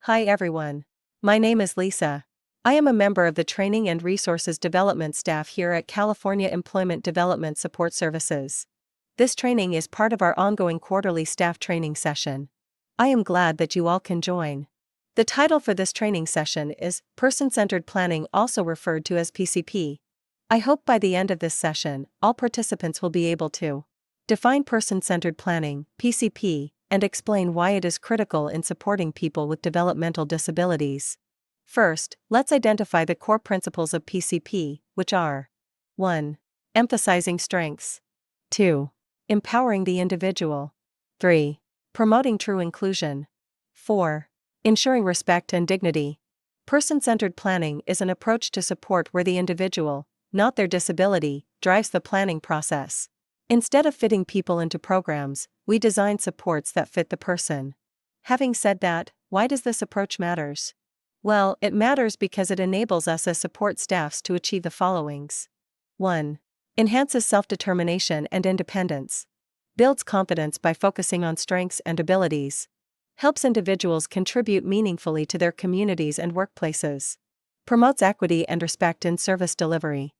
Hi everyone. My name is Lisa. I am a member of the Training and Resources Development staff here at California Employment Development Support Services. This training is part of our ongoing quarterly staff training session. I am glad that you all can join. The title for this training session is Person-Centered Planning, also referred to as PCP. I hope by the end of this session, all participants will be able to define person-centered planning, PCP, and explain why it is critical in supporting people with developmental disabilities. First, let's identify the core principles of PCP, which are 1. Emphasizing strengths. 2. Empowering the individual. 3. Promoting true inclusion. 4. Ensuring respect and dignity. Person-centered planning is an approach to support where the individual, not their disability, drives the planning process. Instead of fitting people into programs, we design supports that fit the person. Having said that, why does this approach matters? Well, it matters because it enables us as support staffs to achieve the followings. 1. Enhances self-determination and independence. Builds confidence by focusing on strengths and abilities. Helps individuals contribute meaningfully to their communities and workplaces. Promotes equity and respect in service delivery.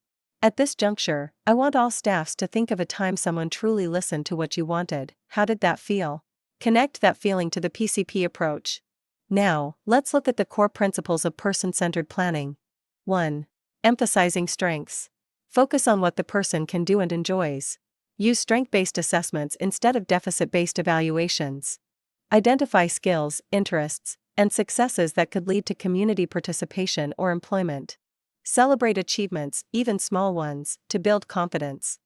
At this juncture, I want all staffs to think of a time someone truly listened to what you wanted. How did that feel? Connect that feeling to the PCP approach. Now, let's look at the core principles of person-centered planning. 1. Emphasizing strengths. Focus on what the person can do and enjoys. Use strength-based assessments instead of deficit-based evaluations. Identify skills, interests, and successes that could lead to community participation or employment. Celebrate achievements, even small ones, to build confidence.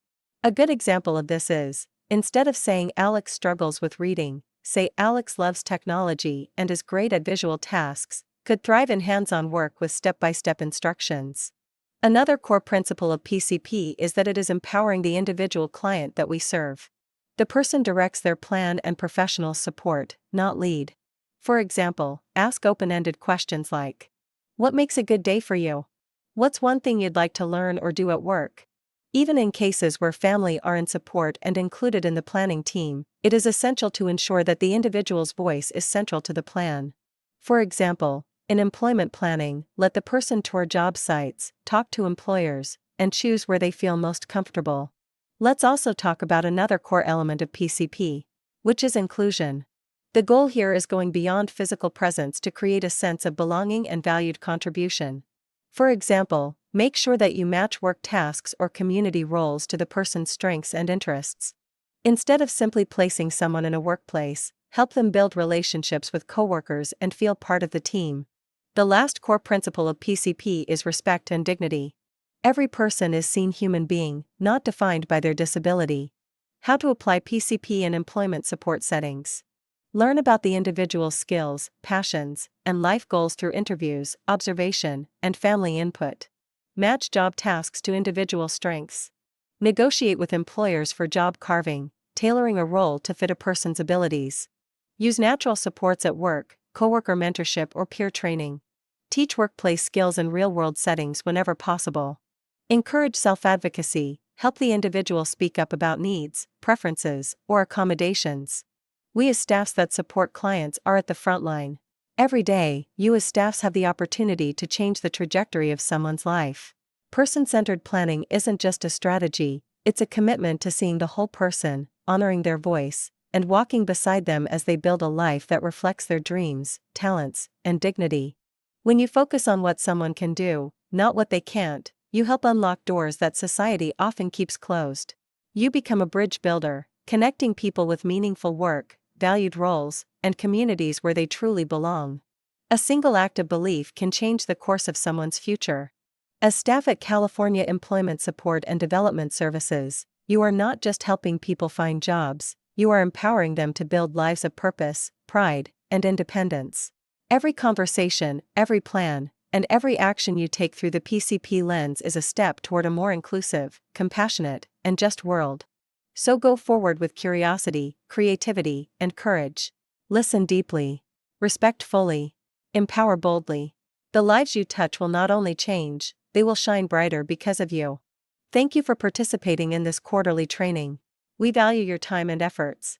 A good example of this is, instead of saying Alex struggles with reading, say Alex loves technology and is great at visual tasks, could thrive in hands-on work with step-by-step instructions. Another core principle of PCP is that it is empowering the individual client that we serve. The person directs their plan and professional support, not lead. For example, ask open-ended questions like, what makes a good day for you? What's one thing you'd like to learn or do at work? Even in cases where family are in support and included in the planning team, it is essential to ensure that the individual's voice is central to the plan. For example, in employment planning, let the person tour job sites, talk to employers, and choose where they feel most comfortable. Let's also talk about another core element of PCP, which is inclusion. The goal here is going beyond physical presence to create a sense of belonging and valued contribution. For example, make sure that you match work tasks or community roles to the person's strengths and interests. Instead of simply placing someone in a workplace, help them build relationships with coworkers and feel part of the team. The last core principle of PCP is respect and dignity. Every person is seen human being, not defined by their disability. How to apply PCP in employment support settings. Learn about the individual's skills, passions, and life goals through interviews, observation, and family input. Match job tasks to individual strengths. Negotiate with employers for job carving, tailoring a role to fit a person's abilities. Use natural supports at work, coworker mentorship or peer training. Teach workplace skills in real-world settings whenever possible. Encourage self-advocacy, help the individual speak up about needs, preferences, or accommodations. We as staffs that support clients are at the front line. Every day, you as staffs have the opportunity to change the trajectory of someone's life. Person-centered planning isn't just a strategy, it's a commitment to seeing the whole person, honoring their voice, and walking beside them as they build a life that reflects their dreams, talents, and dignity. When you focus on what someone can do, not what they can't, you help unlock doors that society often keeps closed. You become a bridge builder, connecting people with meaningful work, valued roles, and communities where they truly belong. A single act of belief can change the course of someone's future. As staff at California Employment Support and Development Services, you are not just helping people find jobs, you are empowering them to build lives of purpose, pride, and independence. Every conversation, every plan, and every action you take through the PCP lens is a step toward a more inclusive, compassionate, and just world. So go forward with curiosity, creativity, and courage. Listen deeply. Respect fully. Empower boldly. The lives you touch will not only change, they will shine brighter because of you. Thank you for participating in this quarterly training. We value your time and efforts.